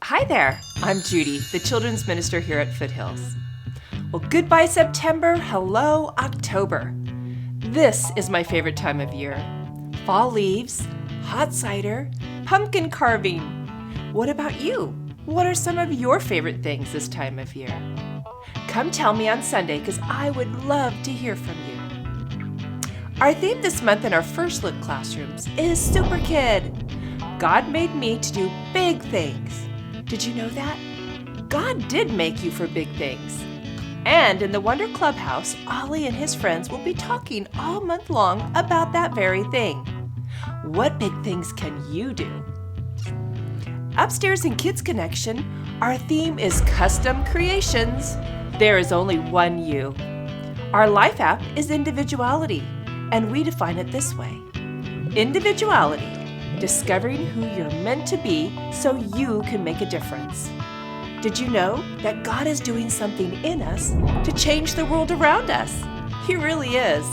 Hi there, I'm Judy, the Children's Minister here at Foothills. Well, goodbye September, hello October. This is my favorite time of year. Fall leaves, hot cider, pumpkin carving. What about you? What are some of your favorite things this time of year? Come tell me on Sunday because I would love to hear from you. Our theme this month in our First Look classrooms is Super Kid. God made me to do big things. Did you know that? God did make you for big things. And in the Wonder Clubhouse, Ollie and his friends will be talking all month long about that very thing. What big things can you do? Upstairs in Kids Connection, our theme is Custom Creations. There is only one you. Our life app is individuality, and we define it this way. Individuality, discovering who you're meant to be so you can make a difference. Did you know that God is doing something in us to change the world around us? He really is.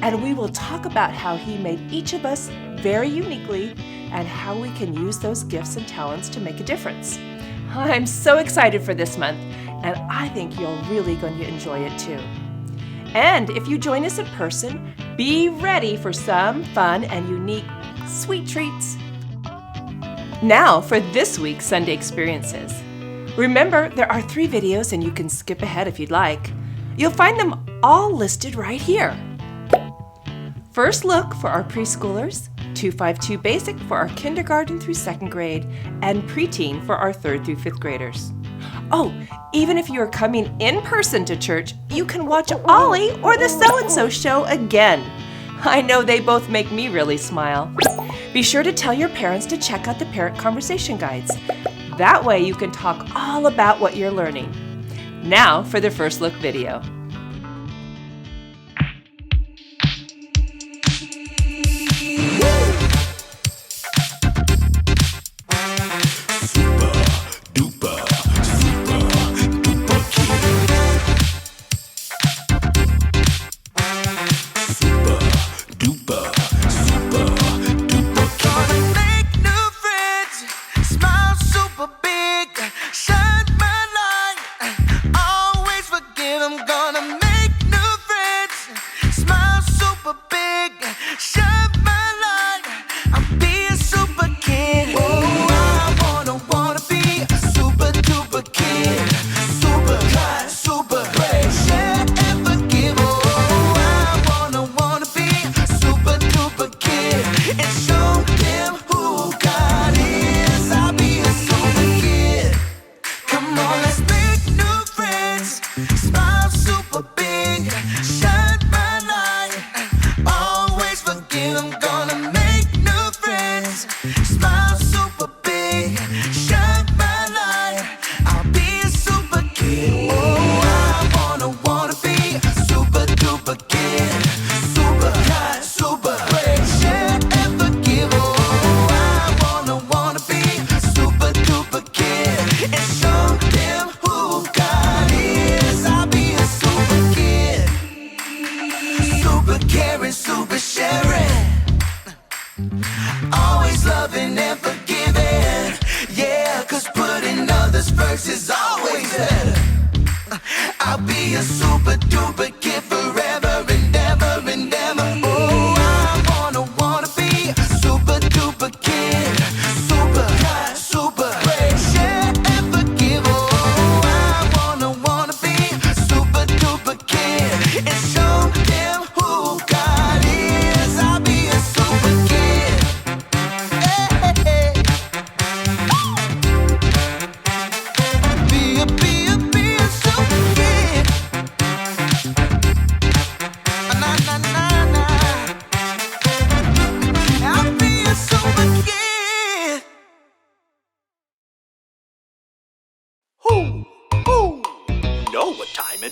And we will talk about how He made each of us very uniquely and how we can use those gifts and talents to make a difference. I'm so excited for this month, and I think you're really going to enjoy it too. And if you join us in person, be ready for some fun and unique sweet treats. Now for this week's Sunday experiences. Remember, there are 3 videos and you can skip ahead if you'd like. You'll find them all listed right here. First Look for our preschoolers, 252 Basic for our kindergarten through 2nd grade, and PreTeen for our 3rd through 5th graders. Oh, even if you are coming in person to church, you can watch Ollie or the So-and-So Show again. I know they both make me really smile. Be sure to tell your parents to check out the parent conversation guides. That way you can talk all about what you're learning. Now for the First Look video.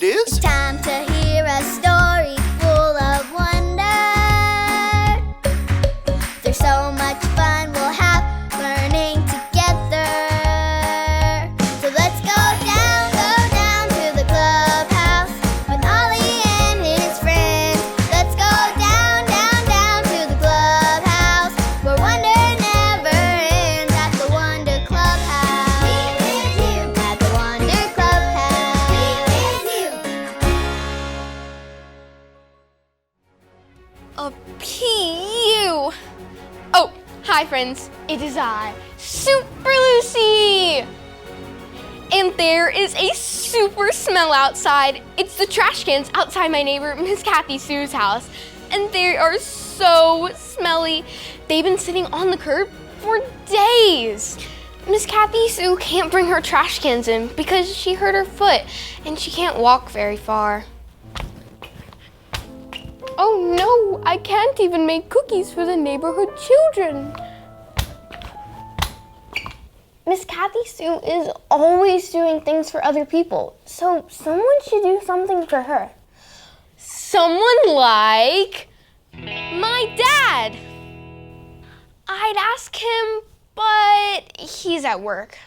It's time to hear a story full of wonder. There's so much fun we'll have learning together. So let's go down to the clubhouse with Ollie and his friends. Let's go down to the clubhouse where wonder never ends at the Wonder Clubhouse. Hi friends, it is I, Super Lucy! And there is a super smell outside. It's the trash cans outside my neighbor, Miss Kathy Sue's house. And they are so smelly. They've been sitting on the curb for days. Miss Kathy Sue can't bring her trash cans in because she hurt her foot and she can't walk very far. Oh no, I can't even make cookies for the neighborhood children. Miss Kathy Sue is always doing things for other people, so someone should do something for her. Someone like my dad. I'd ask him, but he's at work.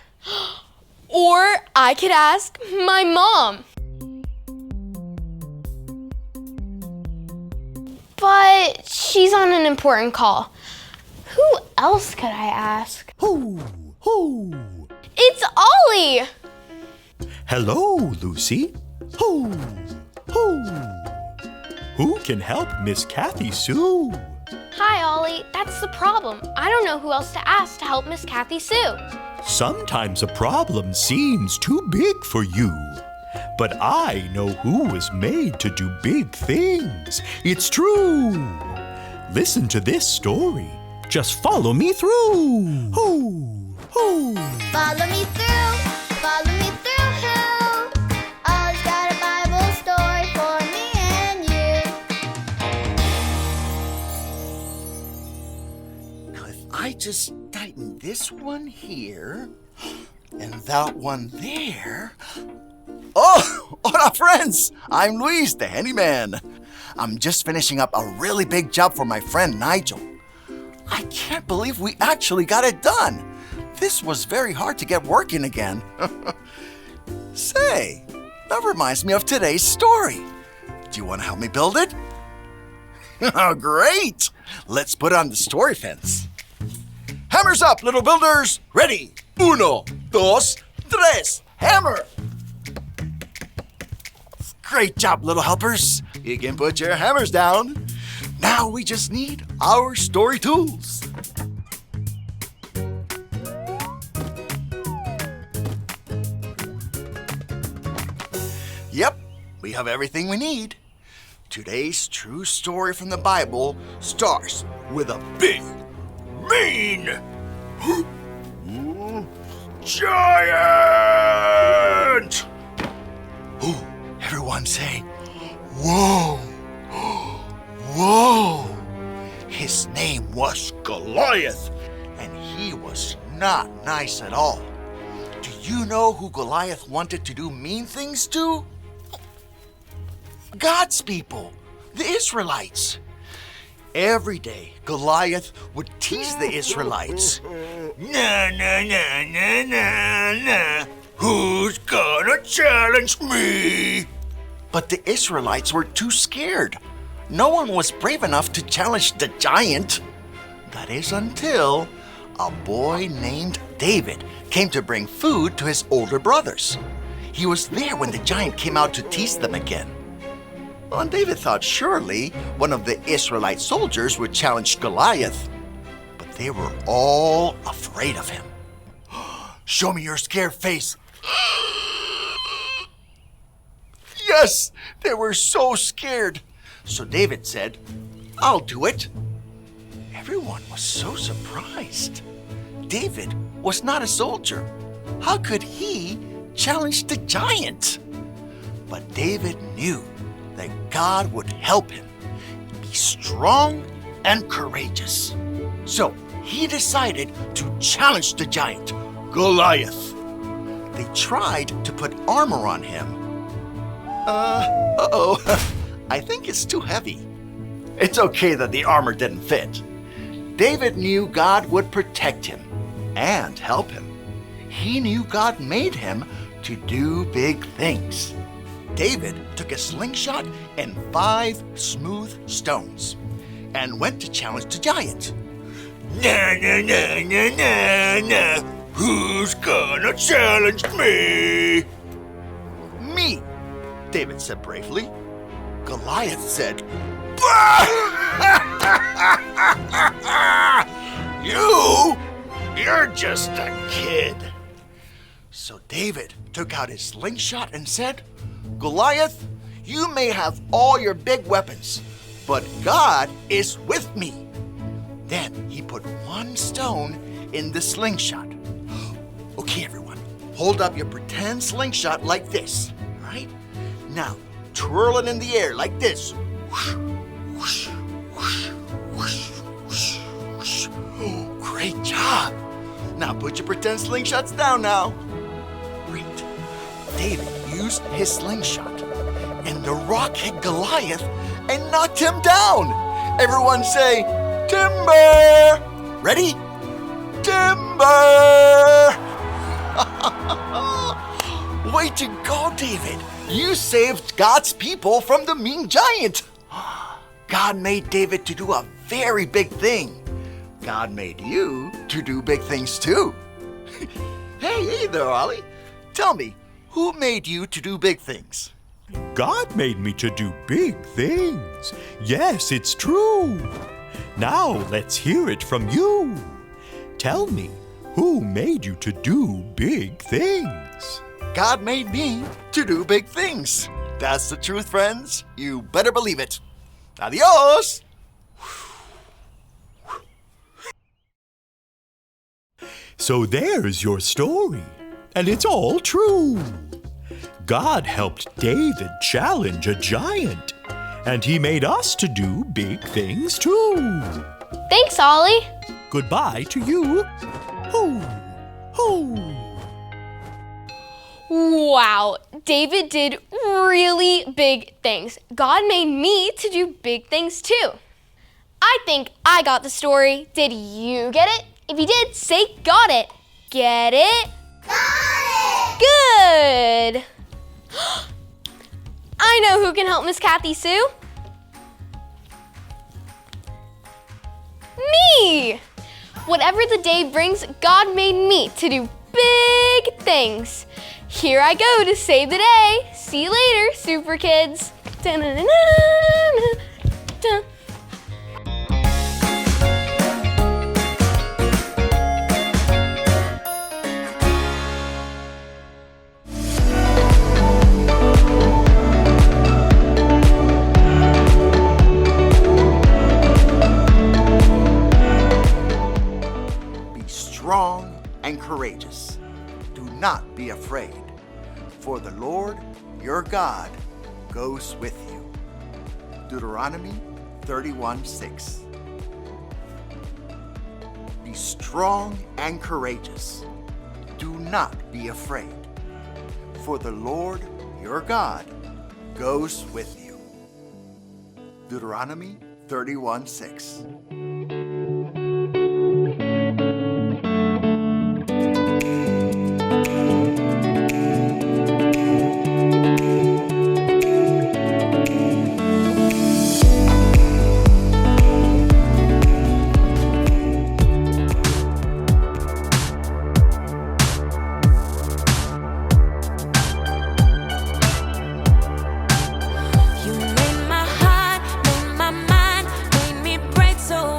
Or I could ask my mom. But she's on an important call. Who else could I ask? Ho, ho. It's Ollie! Hello, Lucy. Ho, ho. Who can help Miss Kathy Sue? Hi, Ollie. That's the problem. I don't know who else to ask to help Miss Kathy Sue. Sometimes a problem seems too big for you. But I know who was made to do big things. It's true. Listen to this story. Just follow me through. Ho, ho. Follow me through, follow me through. Ollie's got a Bible story for me and you. Now, if I just tighten this one here and that one there. Oh, hola friends! I'm Luis, the handyman. I'm just finishing up a really big job for my friend Nigel. I can't believe we actually got it done. This was very hard to get working again. Say, that reminds me of today's story. Do you want to help me build it? Oh, great! Let's put on the story fence. Hammers up, little builders! Ready? Uno, dos, tres, hammer! Great job, little helpers. You can put your hammers down. Now we just need our story tools. Yep, we have everything we need. Today's true story from the Bible starts with a big, mean giant! Ooh, everyone say, whoa, whoa. His name was Goliath, and he was not nice at all. Do you know who Goliath wanted to do mean things to? God's people, the Israelites. Every day, Goliath would tease the Israelites. Na, na, na, na, na, na. Who's gonna challenge me? But the Israelites were too scared. No one was brave enough to challenge the giant. That is until a boy named David came to bring food to his older brothers. He was there when the giant came out to tease them again. Well, and David thought surely one of the Israelite soldiers would challenge Goliath. But they were all afraid of him. Show me your scared face. Yes, they were so scared. So David said, I'll do it. Everyone was so surprised. David was not a soldier. How could he challenge the giant? But David knew that God would help him be strong and courageous. So he decided to challenge the giant, Goliath. They tried to put armor on him. I think it's too heavy. It's okay that the armor didn't fit. David knew God would protect him and help him. He knew God made him to do big things. David took a slingshot and 5 smooth stones and went to challenge the giant. Na, na, na, na, na, na. Who's gonna challenge me? Me, David said bravely. Goliath said, You're just a kid. So David took out his slingshot and said, Goliath, you may have all your big weapons, but God is with me. Then he put one stone in the slingshot. Okay, everyone, hold up your pretend slingshot like this, all right? Now, twirl it in the air like this. Whoosh, whoosh, whoosh, whoosh, whoosh, whoosh. Oh, great job. Now put your pretend slingshots down now. Great. David used his slingshot, and the rock hit Goliath and knocked him down. Everyone say, timber! Ready? Timber! Way to go, David. You saved God's people from the mean giant. God made David to do a very big thing. God made you to do big things too. Hey there, Ollie. Tell me, who made you to do big things? God made me to do big things. Yes, it's true. Now let's hear it from you. Tell me, who made you to do big things? God made me to do big things. That's the truth, friends. You better believe it. Adios! So there's your story, and it's all true. God helped David challenge a giant, and he made us to do big things too. Thanks, Ollie. Goodbye to you. Hoo, hoo. Wow, David did really big things. God made me to do big things too. I think I got the story. Did you get it? If you did, say got it. Get it? Got it! Good. I know who can help Miss Kathy Sue. Me! Whatever the day brings, God made me to do big things. Here I go to save the day. See you later, super kids. Da-na-na-na-na-na. Be strong and courageous. Do not be afraid, for the Lord your God goes with you. Deuteronomy 31:6. Be strong and courageous. Do not be afraid, for the Lord your God goes with you. Deuteronomy 31:6. You made my heart, made my mind, made me break so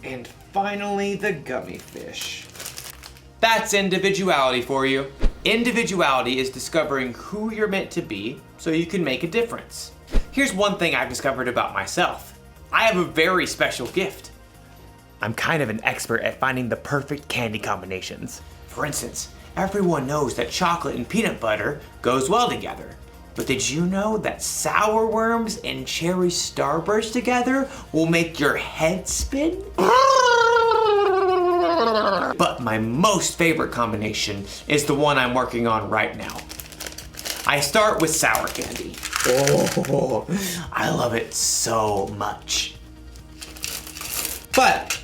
And finally, the gummy fish. That's individuality for you. Individuality is discovering who you're meant to be so you can make a difference. Here's one thing I've discovered about myself. I have a very special gift. I'm kind of an expert at finding the perfect candy combinations. For instance, everyone knows that chocolate and peanut butter goes well together. But did you know that sour worms and cherry starburst together will make your head spin? But my most favorite combination is the one I'm working on right now. I start with sour candy. Oh, I love it so much. But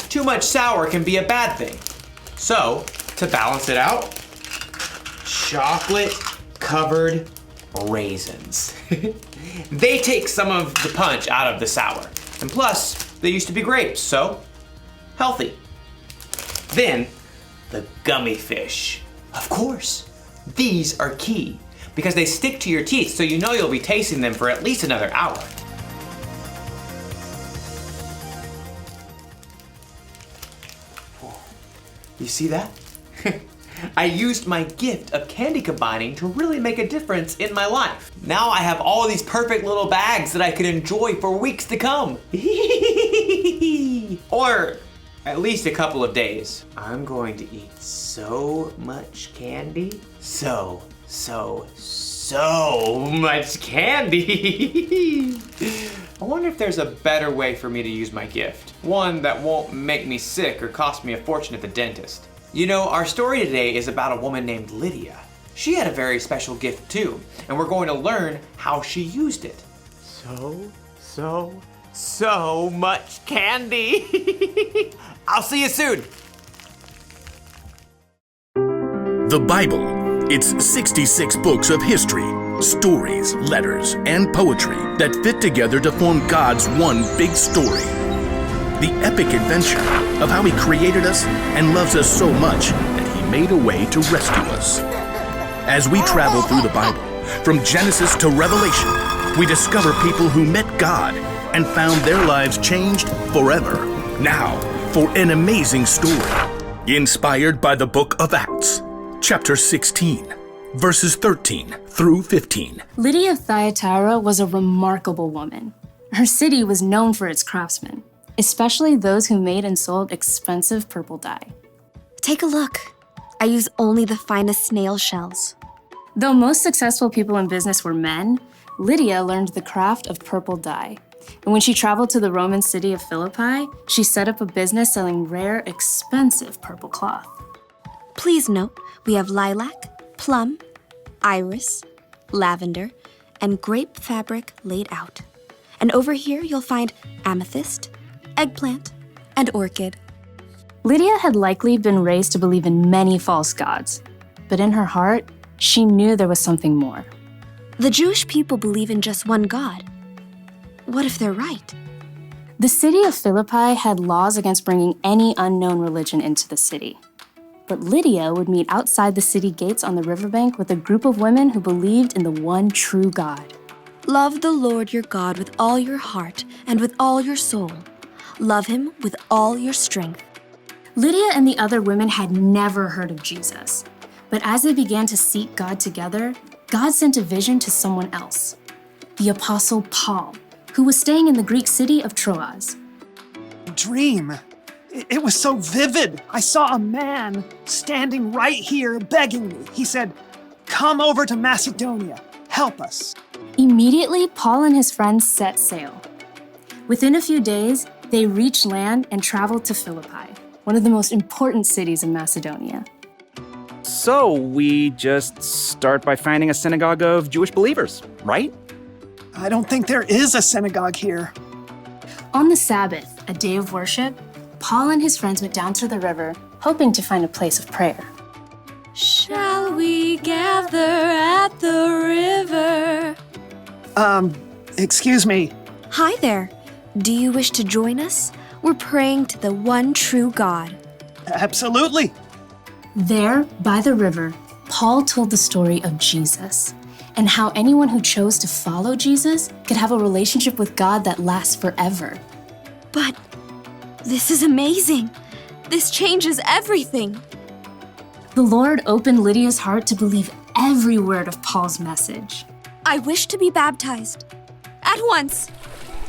too much sour can be a bad thing. So, to balance it out, chocolate covered raisins. They take some of the punch out of the sour. And plus, they used to be grapes, so healthy. Then, the gummy fish. Of course, these are key because they stick to your teeth, so you know you'll be tasting them for at least another hour. You see that? I used my gift of candy combining to really make a difference in my life. Now I have all these perfect little bags that I can enjoy for weeks to come. Or at least a couple of days. I'm going to eat so much candy. So much candy. I wonder if there's a better way for me to use my gift. One that won't make me sick or cost me a fortune at the dentist. You know, our story today is about a woman named Lydia. She had a very special gift too, and we're going to learn how she used it. So much candy. I'll see you soon. The Bible. It's 66 books of history, stories, letters, and poetry that fit together to form God's one big story. The epic adventure of how He created us and loves us so much that He made a way to rescue us. As we travel through the Bible, from Genesis to Revelation, we discover people who met God and found their lives changed forever. Now, for an amazing story, inspired by the book of Acts, chapter 16, verses 13 through 15. Lydia of Thyatira was a remarkable woman. Her city was known for its craftsmen, especially those who made and sold expensive purple dye. Take a look. I use only the finest snail shells. Though most successful people in business were men, Lydia learned the craft of purple dye. And when she traveled to the Roman city of Philippi, she set up a business selling rare, expensive purple cloth. Please note, we have lilac, plum, iris, lavender, and grape fabric laid out. And over here you'll find amethyst, eggplant, and orchid. Lydia had likely been raised to believe in many false gods, but in her heart, she knew there was something more. The Jewish people believe in just one God. What if they're right? The city of Philippi had laws against bringing any unknown religion into the city. But Lydia would meet outside the city gates on the riverbank with a group of women who believed in the one true God. Love the Lord your God with all your heart and with all your soul. Love Him with all your strength. Lydia and the other women had never heard of Jesus. But as they began to seek God together, God sent a vision to someone else, the Apostle Paul, who was staying in the Greek city of Troas. Dream. It was so vivid. I saw a man standing right here begging me. He said, "Come over to Macedonia. Help us." Immediately, Paul and his friends set sail. Within a few days, they reached land and traveled to Philippi, one of the most important cities in Macedonia. So we just start by finding a synagogue of Jewish believers, right? I don't think there is a synagogue here. On the Sabbath, a day of worship, Paul and his friends went down to the river, hoping to find a place of prayer. Shall we gather at the river? Excuse me. Hi there. Do you wish to join us? We're praying to the one true God. Absolutely. There, by the river, Paul told the story of Jesus and how anyone who chose to follow Jesus could have a relationship with God that lasts forever. But This is amazing. This changes everything. The Lord opened Lydia's heart to believe every word of Paul's message. I wish to be baptized. At once.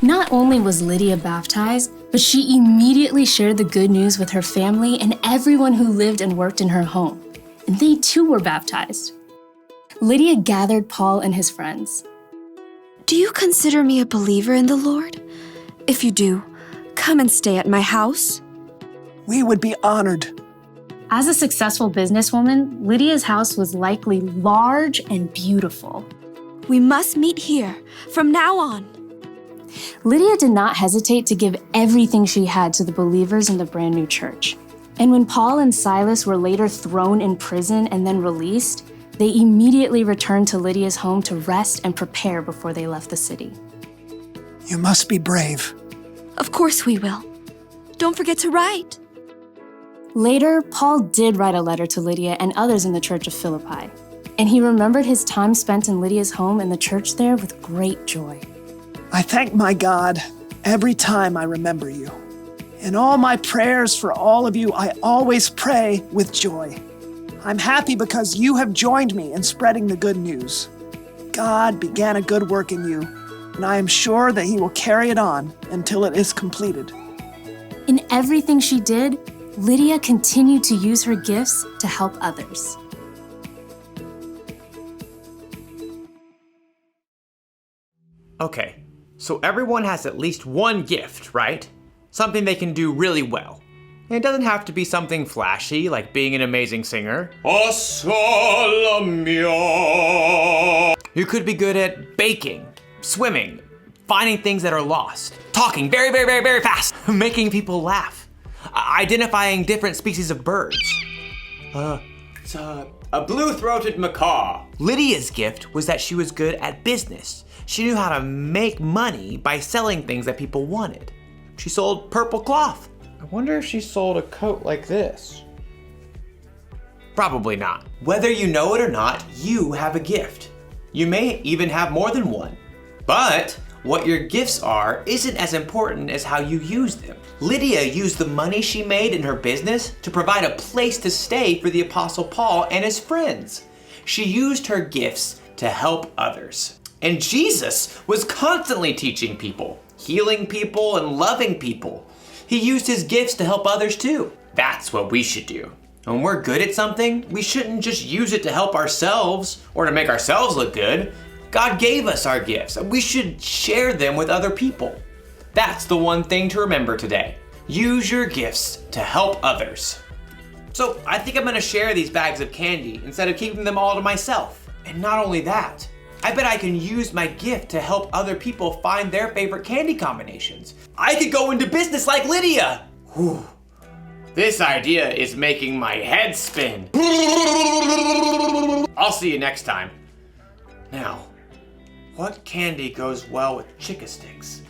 Not only was Lydia baptized, but she immediately shared the good news with her family and everyone who lived and worked in her home. And they too were baptized. Lydia gathered Paul and his friends. Do you consider me a believer in the Lord? If you do, come and stay at my house. We would be honored. As a successful businesswoman, Lydia's house was likely large and beautiful. We must meet here from now on. Lydia did not hesitate to give everything she had to the believers in the brand new church. And when Paul and Silas were later thrown in prison and then released, they immediately returned to Lydia's home to rest and prepare before they left the city. You must be brave. Of course we will. Don't forget to write. Later, Paul did write a letter to Lydia and others in the church of Philippi, and he remembered his time spent in Lydia's home and the church there with great joy. I thank my God every time I remember you. In all my prayers for all of you, I always pray with joy. I'm happy because you have joined me in spreading the good news. God began a good work in you, and I am sure that he will carry it on until it is completed. In everything she did, Lydia continued to use her gifts to help others. Okay, so everyone has at least one gift, right? Something they can do really well. And it doesn't have to be something flashy, like being an amazing singer. You could be good at baking, swimming, finding things that are lost, talking very, very, very, very fast, making people laugh, identifying different species of birds. It's a blue-throated macaw. Lydia's gift was that she was good at business. She knew how to make money by selling things that people wanted. She sold purple cloth. I wonder if she sold a coat like this. Probably not. Whether you know it or not, you have a gift. You may even have more than one. But what your gifts are isn't as important as how you use them. Lydia used the money she made in her business to provide a place to stay for the Apostle Paul and his friends. She used her gifts to help others. And Jesus was constantly teaching people, healing people, and loving people. He used his gifts to help others too. That's what we should do. When we're good at something, we shouldn't just use it to help ourselves or to make ourselves look good. God gave us our gifts, and we should share them with other people. That's the one thing to remember today. Use your gifts to help others. So I think I'm gonna share these bags of candy instead of keeping them all to myself. And not only that, I bet I can use my gift to help other people find their favorite candy combinations. I could go into business like Lydia. Whew. This idea is making my head spin. I'll see you next time. Now, what candy goes well with Chica Sticks?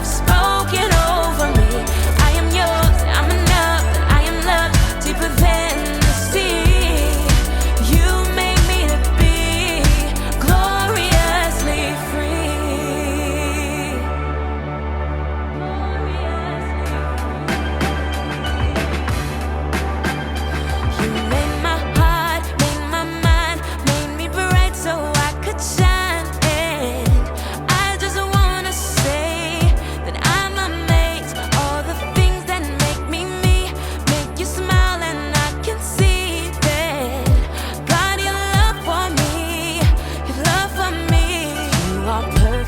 Spoken over me. I am yours, I'm enough, I am loved deeper than the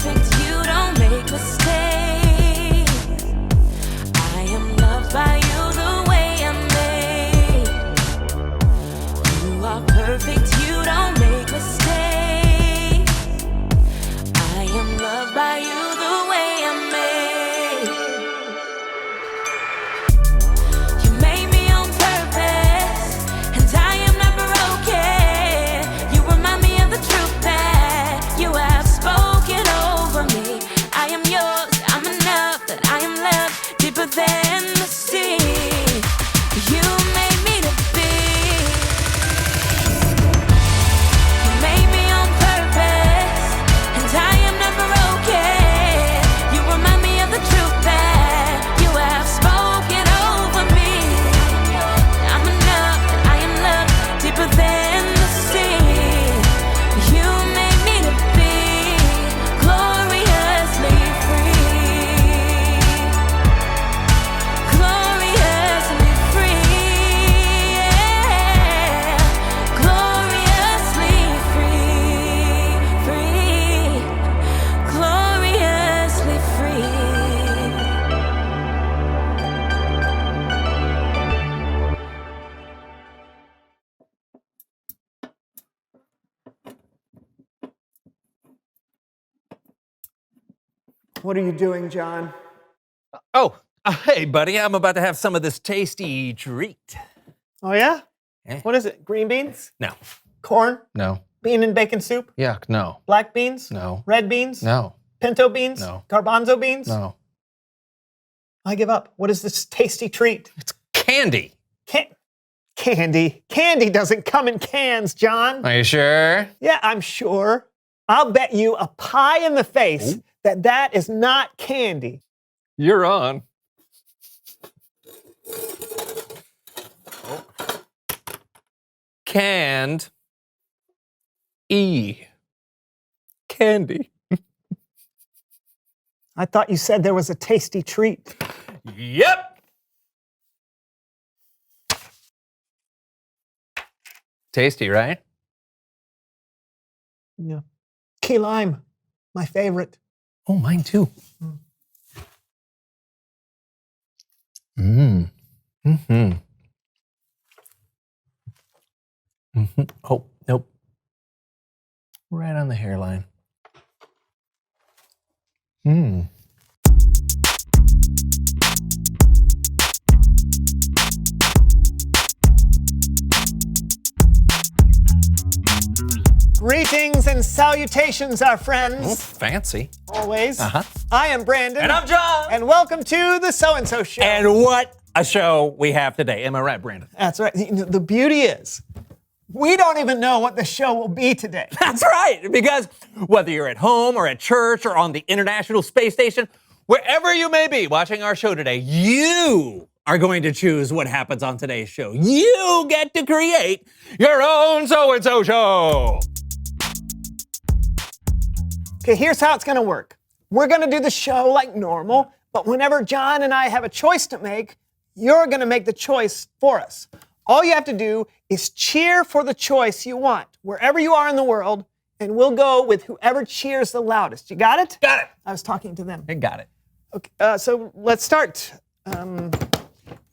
perfect, you don't make mistakes. I am loved by you the way I'm made. You are perfect, you don't make mistakes. I am loved by you the way I'm made. You made me on purpose, and I am not broken. You remind me of the truth that you have spoken over me. I am yours, I'm enough, that I am loved deeper than the sea. You made me to be. You made me on purpose, and I am not broken. You remind me of the truth that you have spoken over me. I'm enough, that I am loved deeper than the sea. You made me to be gloriously free. Gloriously free. Yeah. Gloriously free. Free. Gloriously free. What are you doing, John? Oh, hey, buddy, I'm about to have some of this tasty treat. Oh, yeah? Eh? What is it? Green beans? No. Corn? No. Bean and bacon soup? Yuck, no. Black beans? No. Red beans? No. Pinto beans? No. Garbanzo beans? No. I give up. What is this tasty treat? It's candy. Candy. Candy doesn't come in cans, John. Are you sure? Yeah, I'm sure. I'll bet you a pie in the face that that is not candy. You're on. Canned candy. I thought you said there was a tasty treat. Yep. Tasty, right? Yeah. Key lime, my favorite. Oh, mine too. Mm. Mm-hmm. Mm-hmm. Oh, nope. Right on the hairline. Hmm. Greetings and salutations, our friends. Oh, fancy. Always. Uh-huh. I am Brandon. And I'm John. And welcome to the So-and-So Show. And what a show we have today. Am I right, Brandon? That's right. The beauty is, we don't even know what the show will be today. That's right, because whether you're at home or at church or on the International Space Station, wherever you may be watching our show today, you are going to choose what happens on today's show. You get to create your own So-and-So Show. Okay, here's how it's gonna work. We're gonna do the show like normal, but whenever John and I have a choice to make, you're gonna make the choice for us. All you have to do is cheer for the choice you want, wherever you are in the world, and we'll go with whoever cheers the loudest. You got it? Got it. I was talking to them. I got it. Okay, so let's start.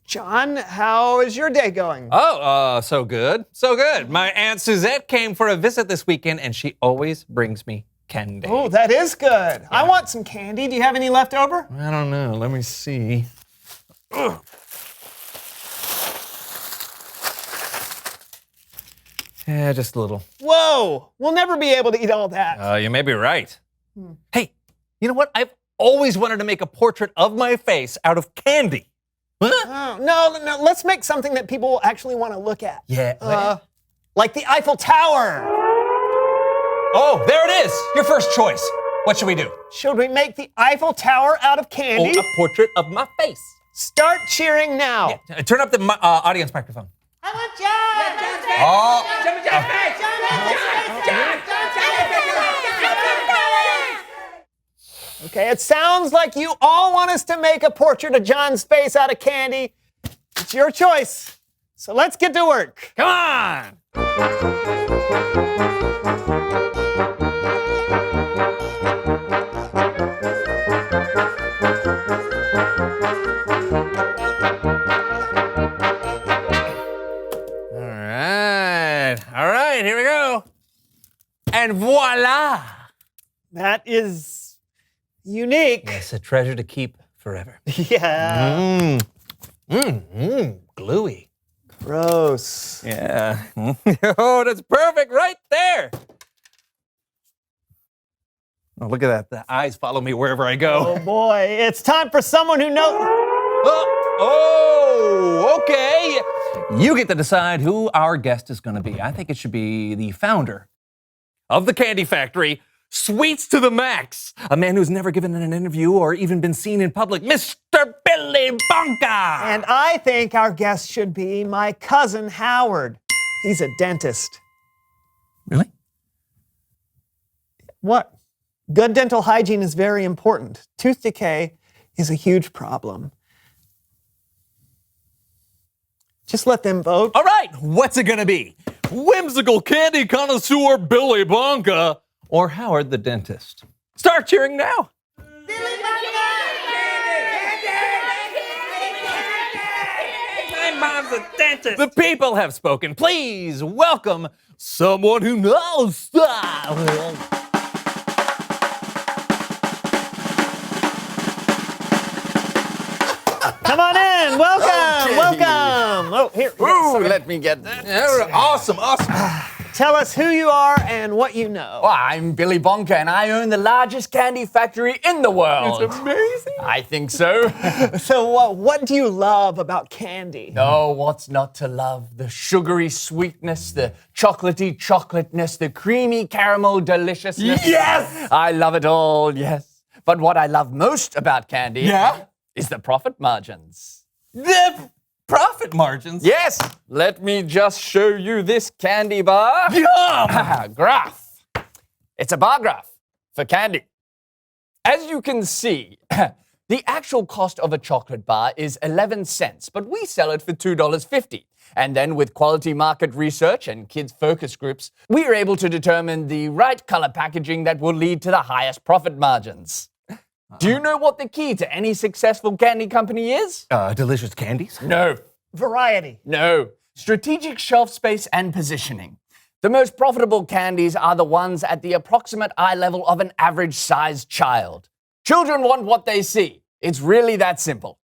John, how is your day going? Oh, so good. So good. My Aunt Suzette came for a visit this weekend, and she always brings me candy. Oh, that is good. I want some candy. Do you have any left over? I don't know. Let me see. Ugh. Yeah, just a little. Whoa, we'll never be able to eat all that. You may be right. Hey, you know what? I've always wanted to make a portrait of my face out of candy. Oh, no, let's make something that people will actually want to look at. Yeah. Like the Eiffel Tower. Oh, there it is. Your first choice. What should we do? Should we make the Eiffel Tower out of candy? Oh, a portrait of my face. Start cheering now. Yeah, turn up the audience microphone. I want John! Oh. Okay, it sounds like you all want us to make a portrait of John's face out of candy. It's your choice. So let's get to work. Come on! And voila! That is unique. Yes, a treasure to keep forever. Yeah. Gluey. Gross. Yeah. Oh, that's perfect right there. Oh, look at that. The eyes follow me wherever I go. Oh boy, it's time for someone who knows. Oh, okay. You get to decide who our guest is going to be. I think it should be the founder of the candy factory, Sweets to the Max, a man who's never given an interview or even been seen in public, Mr. Billy Bonka. And I think our guest should be my cousin Howard. He's a dentist. Really? What? Good dental hygiene is very important. Tooth decay is a huge problem. Just let them vote. All right, what's it gonna be? Whimsical candy connoisseur Billy Bonka or Howard the dentist? Start cheering now. My mom's a dentist. The people have spoken. Please welcome someone who knows stuff. Come on in. Welcome. Welcome. Oh, here. Ooh, let me get that. Awesome. Tell us who you are and what you know. Well, I'm Billy Bonka, and I own the largest candy factory in the world. It's amazing. I think so. So, what do you love about candy? Oh, what's not to love? The sugary sweetness, the chocolatey chocolateness, the creamy caramel deliciousness. Yes! I love it all, yes. But what I love most about candy is the profit margins. The profit margins? Yes, let me just show you this candy bar. Yum! Graph. It's a bar graph for candy. As you can see, the actual cost of a chocolate bar is 11 cents, but we sell it for $2.50. And then with quality market research and kids focus groups, we are able to determine the right color packaging that will lead to the highest profit margins. Do you know what the key to any successful candy company is? Delicious candies? No. Variety. No. Strategic shelf space and positioning. The most profitable candies are the ones at the approximate eye level of an average-sized child. Children want what they see. It's really that simple.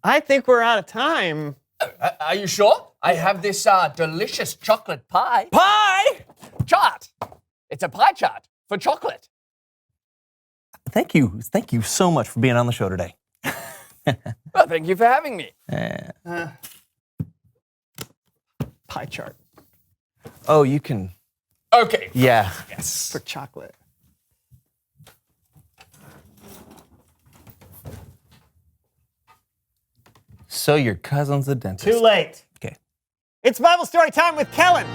I think we're out of time. Are you sure? I have this delicious chocolate pie. Pie! Chart. It's a pie chart for chocolate. Thank you so much for being on the show today. Well, thank you for having me. Pie chart Oh, you can. Okay. Yeah. Yes. for chocolate. So your cousin's a dentist. Too late. Okay. It's Bible story time with Kellen.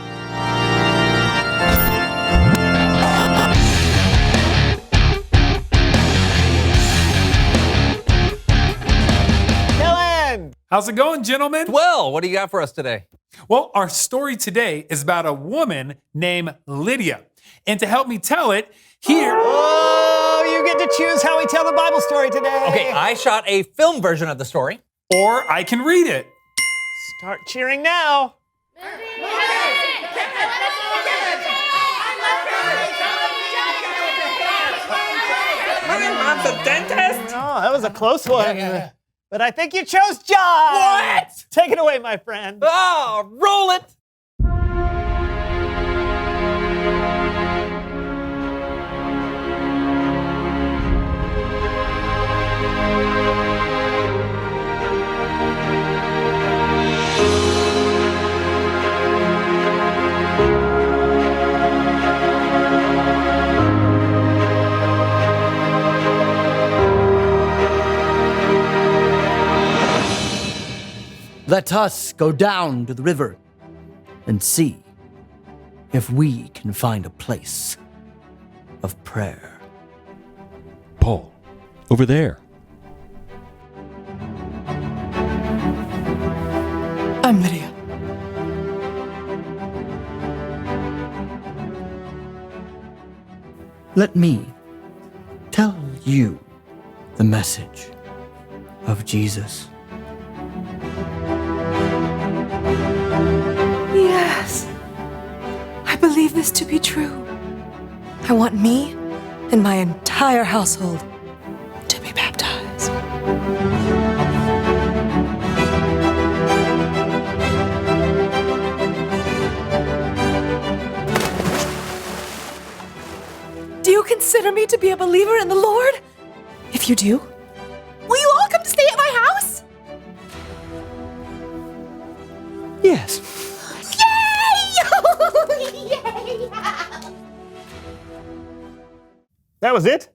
Kellen! How's it going, gentlemen? Well, what do you got for us today? Well, our story today is about a woman named Lydia. And to help me tell it, here. Oh, you get to choose how we tell the Bible story today. Okay, I shot a film version of the story. Or I can read it. Start cheering now. My mom's a dentist. Oh, that was a close one. But I think you chose John. What? Take it away, my friend. Oh, roll it. Let us go down to the river and see if we can find a place of prayer. Paul, over there. I'm Lydia. Let me tell you the message of Jesus. Yes. this to be true. I want me and my entire household to be baptized. Do you consider me to be a believer in the Lord? If you do, will you all come to stay at my house? Yes. Yay! That was it?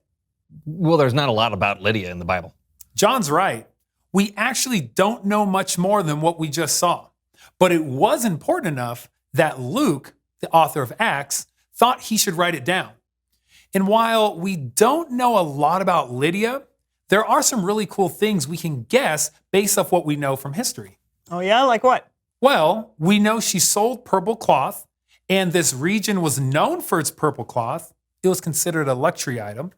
Well, there's not a lot about Lydia in the Bible. John's right. We actually don't know much more than what we just saw. But it was important enough that Luke, the author of Acts, thought he should write it down. And while we don't know a lot about Lydia, there are some really cool things we can guess based off what we know from history. Oh yeah, like what? Well, we know she sold purple cloth, and this region was known for its purple cloth. It was considered a luxury item.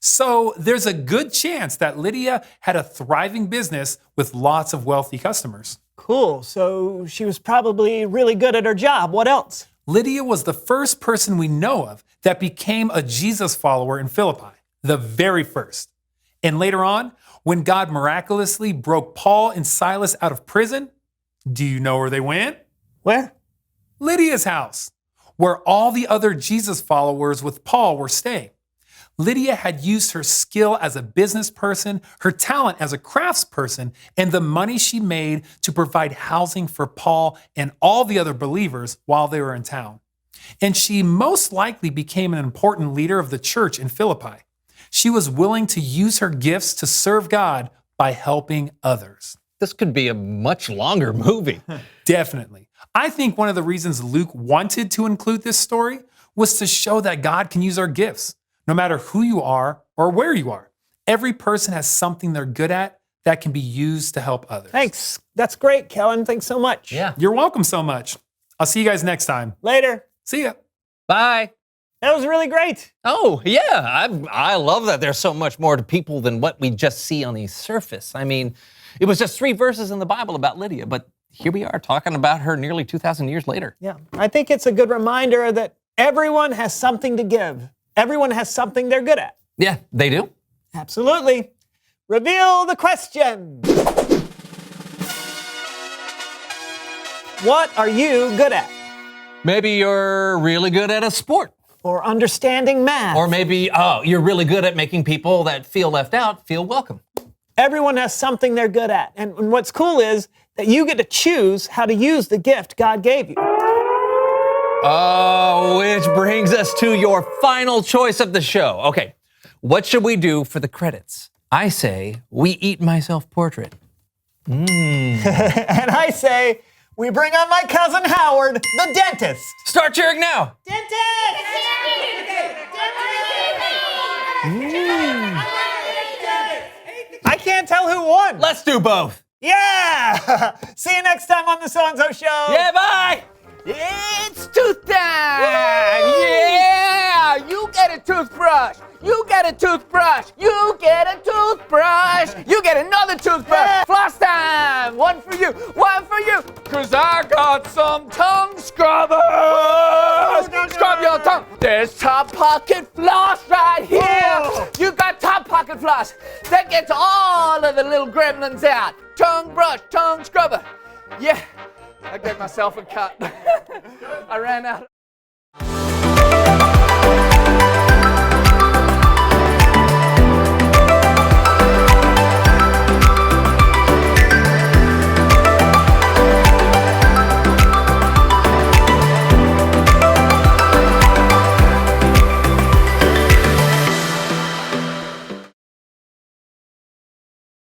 So there's a good chance that Lydia had a thriving business with lots of wealthy customers. Cool, so she was probably really good at her job. What else? Lydia was the first person we know of that became a Jesus follower in Philippi, the very first. And later on, when God miraculously broke Paul and Silas out of prison, do you know where they went? Where? Lydia's house, where all the other Jesus followers with Paul were staying. Lydia had used her skill as a business person, her talent as a craftsperson, and the money she made to provide housing for Paul and all the other believers while they were in town. And she most likely became an important leader of the church in Philippi. She was willing to use her gifts to serve God by helping others. This could be a much longer movie. Definitely. I think one of the reasons Luke wanted to include this story was to show that God can use our gifts, no matter who you are or where you are. Every person has something they're good at that can be used to help others. Thanks. That's great, Kellen. Thanks so much. Yeah. You're welcome so much. I'll see you guys next time. Later. See ya. Bye. That was really great. Oh, yeah. I love that there's so much more to people than what we just see on the surface. I mean, it was just 3 verses in the Bible about Lydia, but here we are talking about her nearly 2,000 years later. Yeah, I think it's a good reminder that everyone has something to give. Everyone has something they're good at. Yeah, they do. Absolutely. Reveal the question. What are you good at? Maybe you're really good at a sport. Or understanding math. Or maybe, you're really good at making people that feel left out feel welcome. Everyone has something they're good at. And what's cool is that you get to choose how to use the gift God gave you. Oh, which brings us to your final choice of the show. Okay, what should we do for the credits? I say we eat my self-portrait. And I say we bring on my cousin Howard, the dentist. Start cheering now. Dentist! I can't tell who won. Let's do both. Yeah! See you next time on the So-and-So Show. Yeah, bye! It's tooth time! Yeah! You get a toothbrush! You get a toothbrush! You get a toothbrush! You get another toothbrush! Yeah. Floss time! One for you! One for you! 'Cause I got some tongue scrubbers! Scrub your tongue! There's top pocket floss right here! Whoa. You got top pocket floss! That gets all of the little gremlins out! Tongue brush, tongue scrubber! Yeah! I gave myself a cut. I ran out.